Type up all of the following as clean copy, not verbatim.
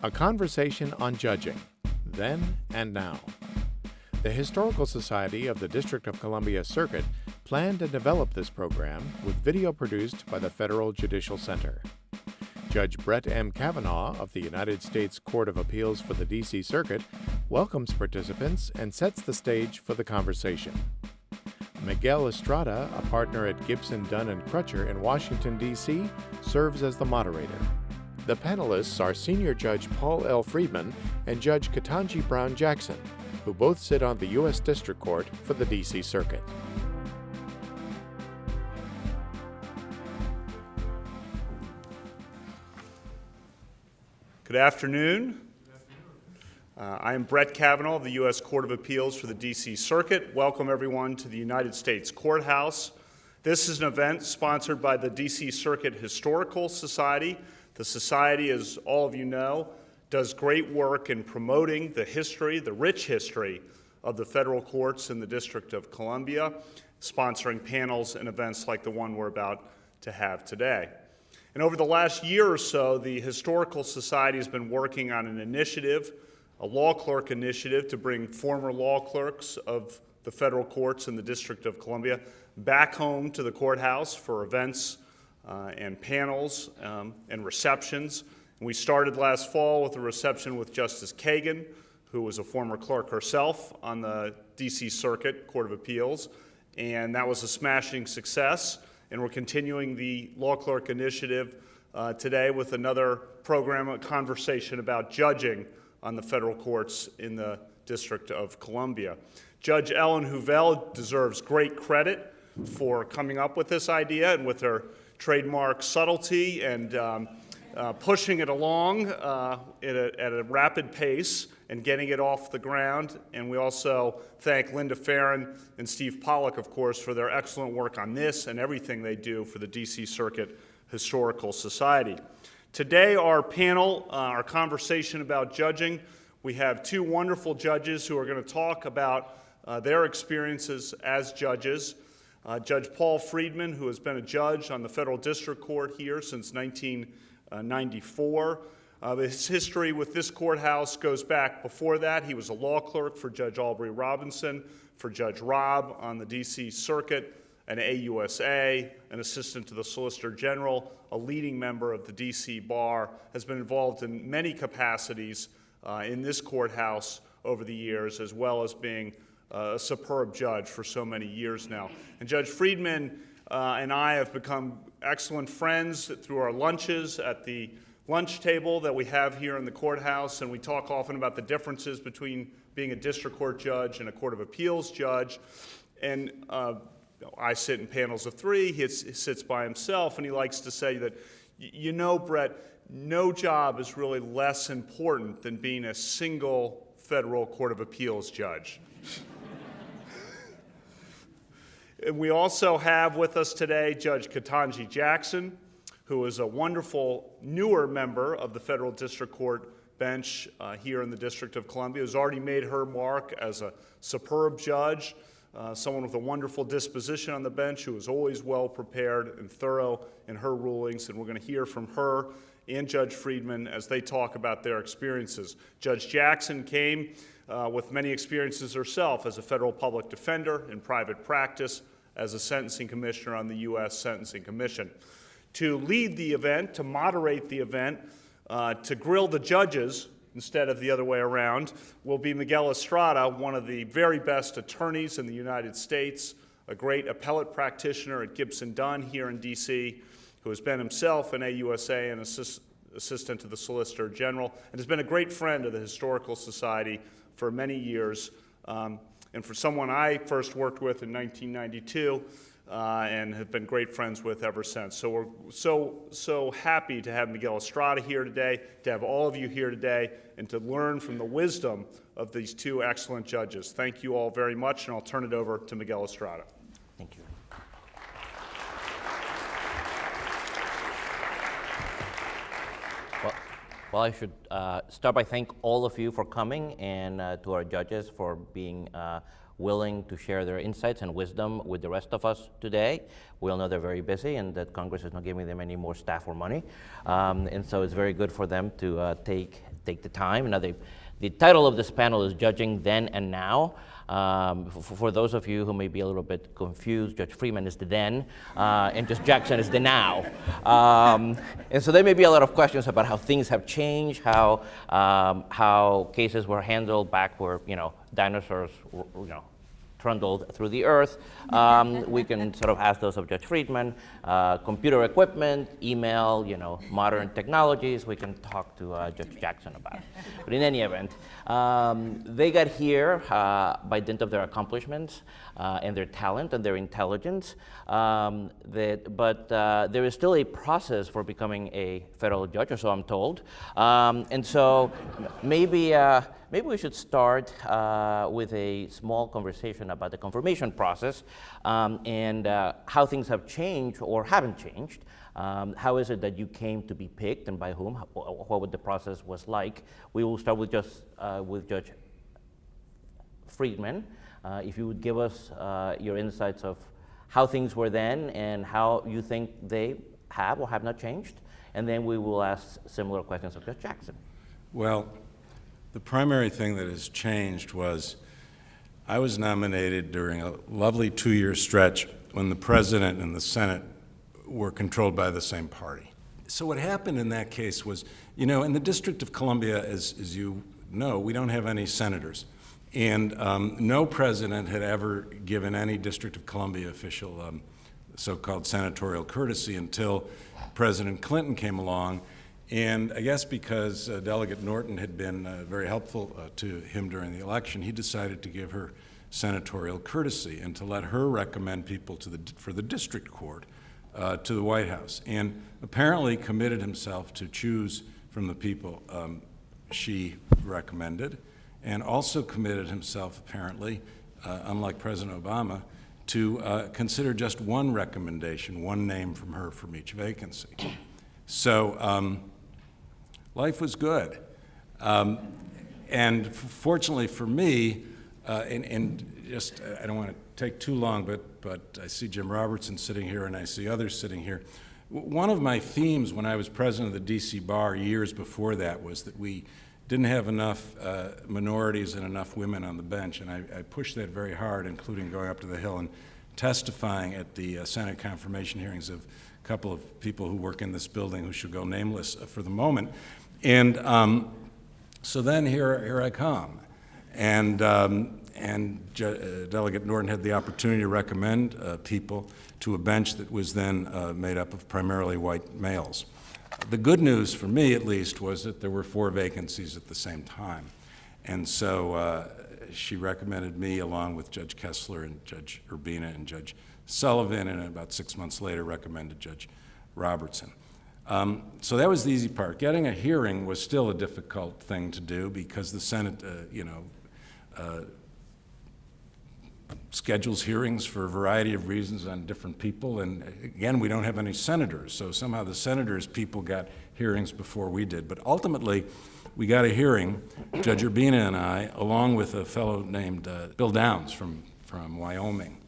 A conversation on judging, then and now. The Historical Society of the District of Columbia Circuit planned and developed this program with video produced by the Federal Judicial Center. Judge Brett M. Kavanaugh of the United States Court of Appeals for the D.C. Circuit welcomes participants and sets the stage for the conversation. Miguel Estrada, a partner at Gibson, Dunn & Crutcher in Washington, D.C., serves as the moderator. The panelists are Senior Judge Paul L. Friedman and Judge Ketanji Brown Jackson, who both sit on the U.S. District Court for the D.C. Circuit. Good afternoon. I am Brett Kavanaugh of the U.S. Court of Appeals for the D.C. Circuit. Welcome everyone to the United States Courthouse. This is an event sponsored by the D.C. Circuit Historical Society. The Society, as all of you know, does great work in promoting the history, the rich history of the federal courts in the District of Columbia, sponsoring panels and events like the one we're about to have today. And over the last year or so, the Historical Society has been working on an initiative, a law clerk initiative, to bring former law clerks of the federal courts in the District of Columbia back home to the courthouse for events and panels and receptions. And we started last fall with a reception with Justice Kagan, who was a former clerk herself on the D.C. Circuit Court of Appeals, and that was a smashing success. And we're continuing the Law Clerk Initiative today with another program, a conversation about judging on the federal courts in the District of Columbia. Judge Ellen Huvel deserves great credit for coming up with this idea and with her trademark subtlety and pushing it along at a rapid pace and getting it off the ground. And we also thank Linda Farron and Steve Pollack, of course, for their excellent work on this and everything they do for the D.C. Circuit Historical Society. Today, our panel, our conversation about judging, we have two wonderful judges who are going to talk about their experiences as judges. Judge Paul Friedman, who has been a judge on the Federal District Court here since 1994. His history with this courthouse goes back before that. He was a law clerk for Judge Aubrey Robinson, for Judge Robb on the D.C. Circuit, an AUSA, an assistant to the Solicitor General, a leading member of the D.C. Bar, has been involved in many capacities in this courthouse over the years, as well as being a superb judge for so many years now. And Judge Friedman and I have become excellent friends through our lunches at the lunch table that we have here in the courthouse, and we talk often about the differences between being a district court judge and a court of appeals judge. And I sit in panels of three, he sits by himself, and he likes to say that, you know, Brett, no job is really less important than being a single federal court of appeals judge. And we also have with us today Judge Ketanji Jackson, who is a wonderful newer member of the Federal District Court bench here in the District of Columbia, who's already made her mark as a superb judge, someone with a wonderful disposition on the bench who is always well prepared and thorough in her rulings. And we're going to hear from her and Judge Friedman as they talk about their experiences. Judge Jackson came with many experiences herself as a federal public defender in private practice, as a sentencing commissioner on the U.S. Sentencing Commission. To lead the event, to moderate the event, to grill the judges instead of the other way around, will be Miguel Estrada, one of the very best attorneys in the United States, a great appellate practitioner at Gibson Dunn here in D.C., who has been himself an AUSA and assistant to the Solicitor General, and has been a great friend of the Historical Society for many years, and for someone I first worked with in 1992, and have been great friends with ever since. So we're so happy to have Miguel Estrada here today, to have all of you here today, and to learn from the wisdom of these two excellent judges. Thank you all very much, and I'll turn it over to Miguel Estrada. Thank you. Well, I should start by thanking all of you for coming, and to our judges for being willing to share their insights and wisdom with the rest of us today. We all know they're very busy and that Congress is not giving them any more staff or money. And so it's very good for them to take take the time. Now, the title of this panel is Judging Then and Now. For those of you who may be a little bit confused, Judge Freeman is the then, and Judge Jackson is the now. And so there may be a lot of questions about how things have changed, how cases were handled back where, dinosaurs were, trundled through the earth. We can sort of ask those of Judge Friedman. Computer equipment, email, modern technologies, we can talk to Judge Jackson about. But in any event, they got here by dint of their accomplishments and their talent and their intelligence. But there is still a process for becoming a federal judge, or so I'm told. And so maybe we should start with a small conversation about the confirmation process and how things have changed or haven't changed. How is it that you came to be picked and by whom? What would the process was like? We will start with Judge Friedman. If you would give us your insights of how things were then and how you think they have or have not changed, and then we will ask similar questions of Judge Jackson. Well, the primary thing that has changed was I was nominated during a lovely 2-year stretch when the President and the Senate were controlled by the same party. So what happened in that case was, in the District of Columbia, as you know, we don't have any senators. And no president had ever given any District of Columbia official so-called senatorial courtesy until President Clinton came along. And I guess because Delegate Norton had been very helpful to him during the election, he decided to give her senatorial courtesy and to let her recommend people for the district court to the White House, and apparently committed himself to choose from the people she recommended, and also committed himself, apparently, unlike President Obama, to consider just one recommendation, one name from her from each vacancy. So life was good. And fortunately for me, and just, I don't want to take too long, but I see Jim Robertson sitting here and I see others sitting here. One of my themes when I was president of the DC Bar years before that was that we didn't have enough minorities and enough women on the bench, and I pushed that very hard, including going up to the Hill and testifying at the Senate confirmation hearings of a couple of people who work in this building who should go nameless for the moment. And so then here I come. And Delegate Norton had the opportunity to recommend people to a bench that was then made up of primarily white males. The good news, for me at least, was that there were 4 vacancies at the same time. And so she recommended me along with Judge Kessler and Judge Urbina and Judge Sullivan, and about 6 months later recommended Judge Robertson. So that was the easy part. Getting a hearing was still a difficult thing to do because the Senate, schedules hearings for a variety of reasons on different people, and again, we don't have any senators, so somehow the senators' people got hearings before we did. But ultimately, we got a hearing, Judge Urbina and I, along with a fellow named Bill Downs from Wyoming,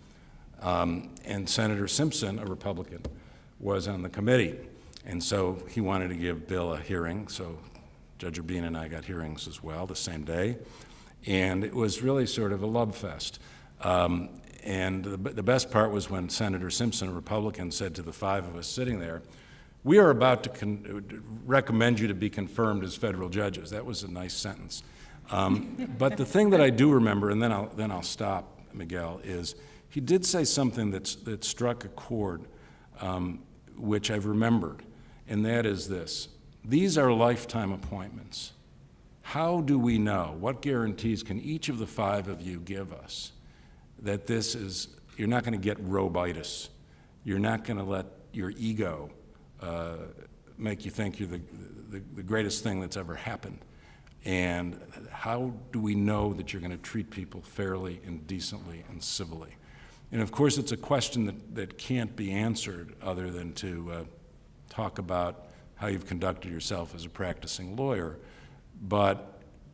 and Senator Simpson, a Republican, was on the committee. And so he wanted to give Bill a hearing, so Judge Urbina and I got hearings as well the same day. And it was really sort of a love fest. And the best part was when Senator Simpson, a Republican, said to the 5 of us sitting there, "We are about to recommend you to be confirmed as federal judges." That was a nice sentence. But the thing that I do remember, and then I'll stop, Miguel, is he did say something that struck a chord, which I've remembered, and that is this: these are lifetime appointments. How do we know? What guarantees can each of the 5 of you give us that this is, you're not going to get robitis. You're not going to let your ego make you think you're the greatest thing that's ever happened. And how do we know that you're going to treat people fairly and decently and civilly? And of course, it's a question that can't be answered other than to talk about how you've conducted yourself as a practicing lawyer. But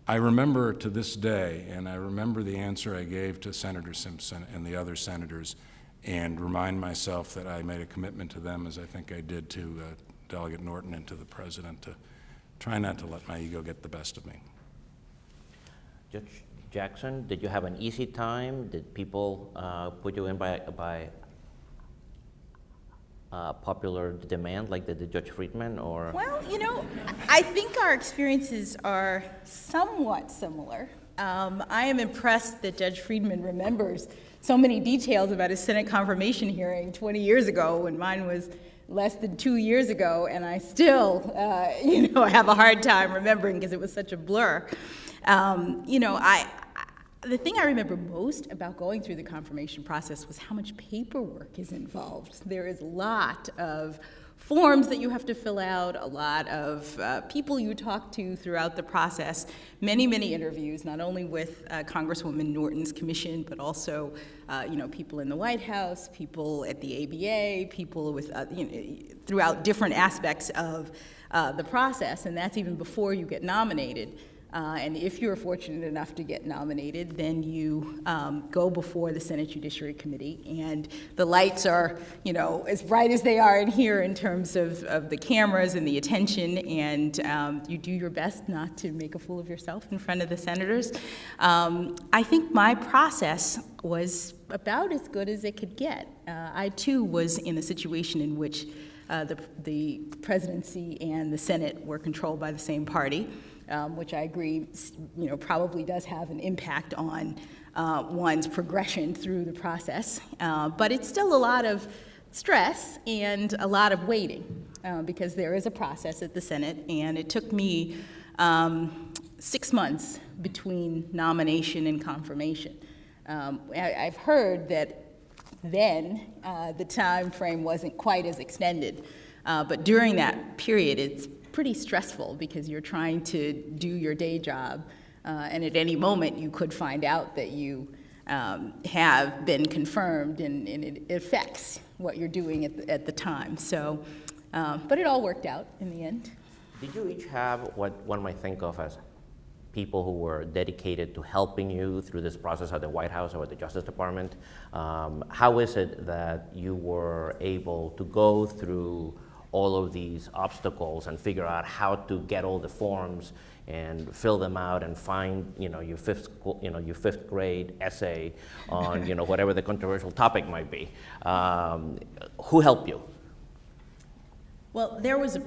I remember to this day, and I remember the answer I gave to Senator Simpson and the other senators, and remind myself that I made a commitment to them, as I think I did to Delegate Norton and to the President, to try not to let my ego get the best of me. Judge Jackson, did you have an easy time? Did people put you in by popular demand, like did Judge Friedman, or? Well, I think our experiences are somewhat similar. I am impressed that Judge Friedman remembers so many details about his Senate confirmation hearing 20 years ago when mine was less than 2 years ago, and I still, have a hard time remembering because it was such a blur. The thing I remember most about going through the confirmation process was how much paperwork is involved. There is a lot of forms that you have to fill out, a lot of people you talk to throughout the process, many, many interviews, not only with Congresswoman Norton's commission, but also, people in the White House, people at the ABA, people with, throughout different aspects of the process, and that's even before you get nominated. And if you're fortunate enough to get nominated, then you go before the Senate Judiciary Committee, and the lights are, as bright as they are in here in terms of the cameras and the attention, and you do your best not to make a fool of yourself in front of the senators. I think my process was about as good as it could get. I, too, was in a situation in which the presidency and the Senate were controlled by the same party. Which I agree, probably does have an impact on one's progression through the process. But it's still a lot of stress and a lot of waiting because there is a process at the Senate, and it took me 6 months between nomination and confirmation. I've heard that then the time frame wasn't quite as extended, but during that period, it's pretty stressful because you're trying to do your day job, and at any moment you could find out that you have been confirmed, and it affects what you're doing at the time. So, but it all worked out in the end. Did you each have what one might think of as people who were dedicated to helping you through this process at the White House or the Justice Department? How is it that you were able to go through all of these obstacles and figure out how to get all the forms and fill them out and find, your fifth grade essay on, whatever the controversial topic might be? Who helped you? Well, there was a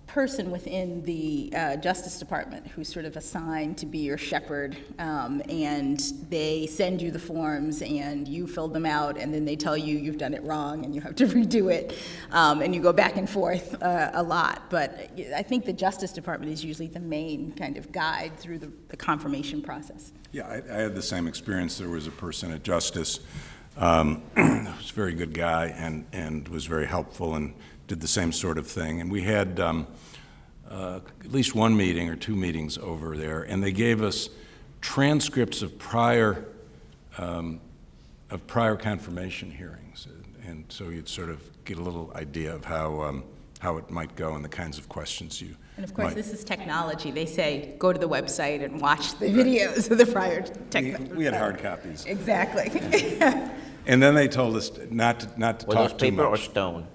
person within the Justice Department who's sort of assigned to be your shepherd, and they send you the forms and you fill them out, and then they tell you you've done it wrong and you have to redo it, and you go back and forth a lot. But I think the Justice Department is usually the main kind of guide through the confirmation process. Yeah, I had the same experience. There was a person at Justice who was a very good guy and was very helpful and did the same sort of thing. And we had at least one meeting or two meetings over there, and they gave us transcripts of prior confirmation hearings. And so you'd sort of get a little idea of how it might go and the kinds of questions you And of course, might. this is technology. They say, go to the website and watch the videos of the prior technology. We had hard copies. Exactly. And then they told us not to Were those talk too paper or much. stone?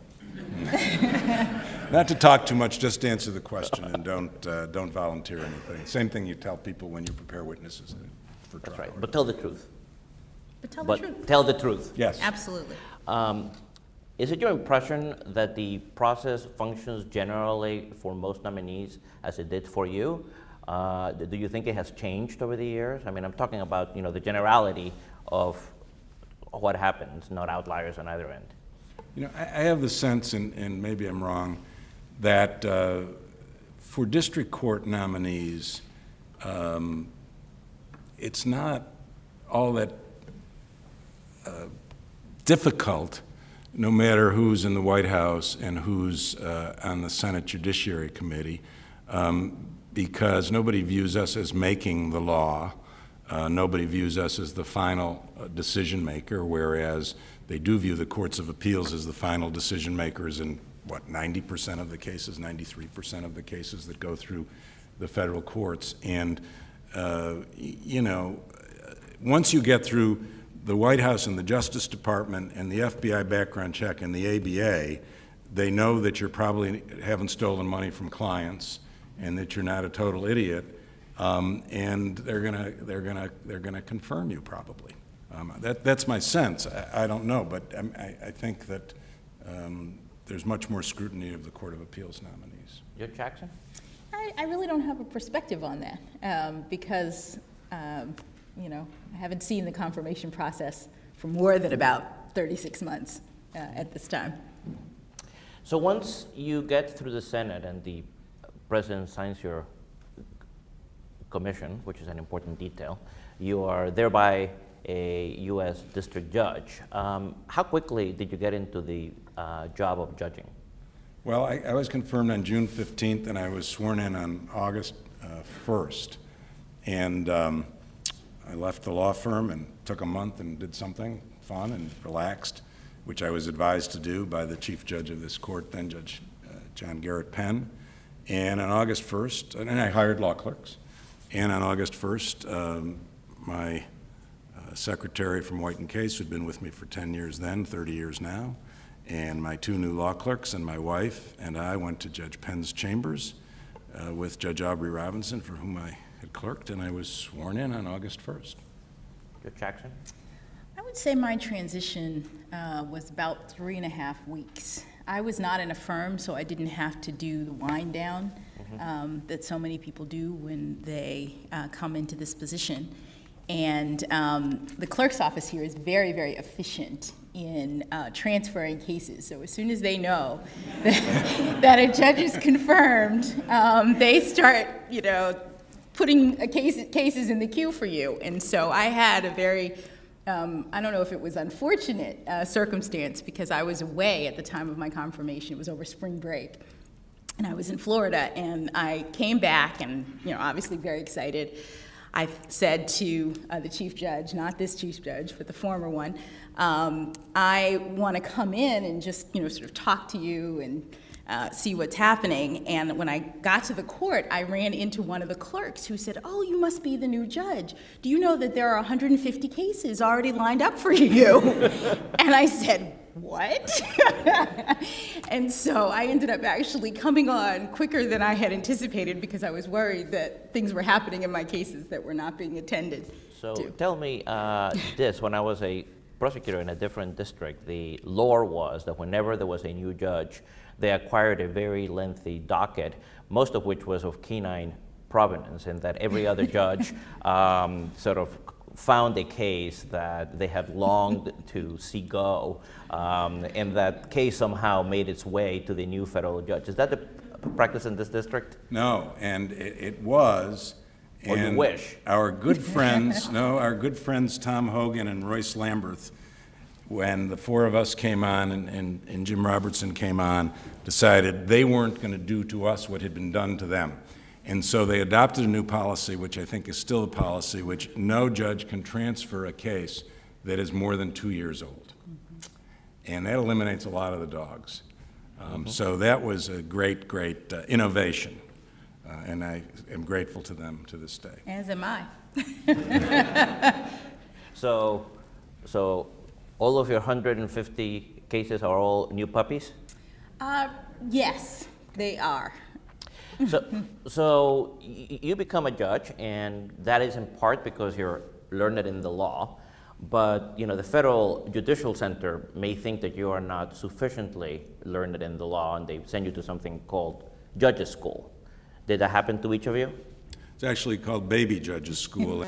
Not to talk too much, just answer the question and don't volunteer anything. Same thing you tell people when you prepare witnesses for trial. That's right, but tell the truth. But tell the But truth. tell the truth. Yes. Absolutely. Is it your impression that the process functions generally for most nominees as it did for you? Do you think it has changed over the years? I mean, I'm talking about, the generality of what happens, not outliers on either end. I have the sense, and maybe I'm wrong, that for district court nominees, it's not all that difficult, no matter who's in the White House and who's on the Senate Judiciary Committee, because nobody views us as making the law. Nobody views us as the final decision maker, whereas they do view the courts of appeals as the final decision makers in, 90% of the cases, 93% of the cases that go through the federal courts. And, once you get through the White House and the Justice Department and the FBI background check and the ABA, they know that you probably haven't stolen money from clients, and that you're not a total idiot, and they're gonna confirm you probably. That's my sense. I don't know, but I think that there's much more scrutiny of the Court of Appeals nominees. Judge Jackson? I really don't have a perspective on that because, you know, I haven't seen the confirmation process for more than about 36 months at this time. So once you get through the Senate and the president signs your commission, which is an important detail, you are thereby a U.S. district judge. How quickly did you get into the job of judging? Well, I was confirmed on June 15th, and I was sworn in on August 1st. And I left the law firm and took a month and did something fun and relaxed, which I was advised to do by the chief judge of this court, then Judge John Garrett Penn. And on August 1st, and I hired law clerks. And on August 1st, my secretary from White & Case, who'd been with me for 10 years then, 30 years now, and my two new law clerks and my wife and I went to Judge Penn's chambers with Judge Aubrey Robinson, for whom I had clerked, and I was sworn in on August 1st. Judge Jackson? I would say my transition was about 3.5 weeks. I was not in a firm, so I didn't have to do the wind down that so many people do when they come into this position. And the clerk's office here is very, very efficient in transferring cases. So as soon as they know that a judge is confirmed, they start, you know, putting cases in the queue for you. And so I had a very, I don't know if it was unfortunate circumstance, because I was away at the time of my confirmation. It was over spring break. And I was in Florida, and I came back, and, you know, obviously very excited. I said to the chief judge, not this chief judge, but the former one, I want to come in and just, you know, sort of talk to you and see what's happening. And when I got to the court, I ran into one of the clerks who said, "Oh, you must be the new judge. Do you know that there are 150 cases already lined up for you?" And I said, "What?" And so I ended up actually coming on quicker than I had anticipated, because I was worried that things were happening in my cases that were not being attended So to. tell me this, when I was a prosecutor in a different district, the lore was that whenever there was a new judge, they acquired a very lengthy docket, most of which was of canine provenance, and that every other judge sort of found a case that they had longed to see go, and that case somehow made its way to the new federal judge. Is that the practice in this district? No, and it was. Or you and wish. Our good friends, our good friends Tom Hogan and Royce Lamberth, when the four of us came on and Jim Robertson came on, decided they weren't going to do to us what had been done to them. And so they adopted a new policy, which I think is still a policy, which no judge can transfer a case that is more than 2 years old. And that eliminates a lot of the dogs. So that was a great, great innovation. And I am grateful to them to this day. As am I. So all of your 150 cases are all new puppies? Yes, they are. So you become a judge, and that is in part because you're learned in the law. But you know, the Federal Judicial Center may think that you are not sufficiently learned in the law, and they send you to something called Judges School. Did that happen to each of you? It's actually called Baby Judges School.